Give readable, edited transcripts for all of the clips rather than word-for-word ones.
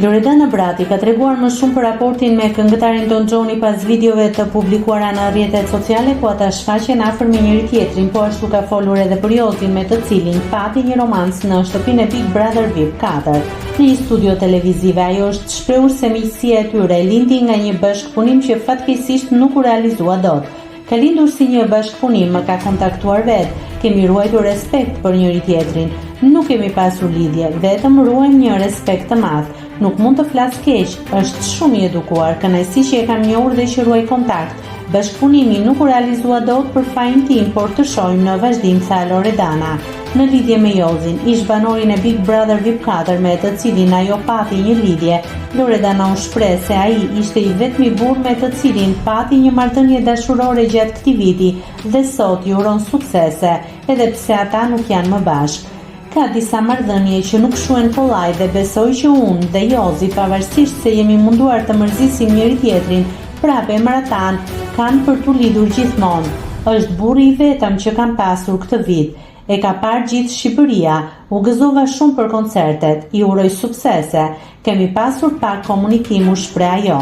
Loredana Brati ka treguar më shumë për raportin me këngëtarin Don Gjoni pas videove të publikuara në rrjetet sociale ku ata shfaqen afër me njëri tjetrin, po ashtu ka folur edhe për Jozin me të cilin pati një romancë në shtëpinë e Big Brother VIP 4. Në një studio televizive ajo është shprehur se miqësia e tyre lindi nga një bashkëpunim që fatkeqësisht nuk u realizua dot. Ka lindur si një bashkëpunim, më ka kontaktuar vetë, kemi ruajtur respekt për njëri tjetrin. Nuk kemi pasur lidhje, vetëm ruajmë një respekt të madh. Nuk mund të flas keq, është shumë i edukuar, kënaqësi që e kam njohur dhe që ruaj kontakt. Bashkëpunimi nuk u realizua dot për fajin tim, por të shohim në vazhdim, tha Loredana. Në lidhje me Jozin, ish banorin e Big Brother VIP 4 me të cilin ajo pati një lidhje, Loredana u shpreh se ai ishte i vetmi burr me të cilin pati një marrëdhënie dashurore gjatë këtij viti dhe sot i uron suksese, edhe pse ata nuk janë më bashkë. Ka disa marrëdhënie që nuk shuhen kollaj dhe besoj që unë dhe Jozi, pavarësisht se jemi munduar të mërzisim njëri tjetrin, prapë emrat tanë kanë për t'u lidhur gjithmonë. Është burri i vetëm që kam pasur këtë vit. E ka parë gjithë Shqipëria, u gëzova shumë për koncertet, i uroj suksese, kemi pasur pak komunikim, u shpreh ajo.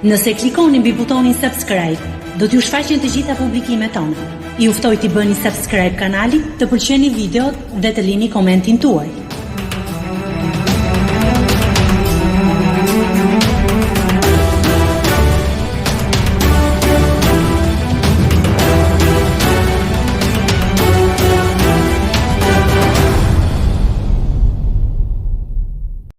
Nëse klikoni mbi butonin subscribe, do t'ju shfaqen të gjitha publikimet tona. Ju ftoj t'i bëni subscribe kanalit, të pëlqeni videot dhe të lini komentin tuaj.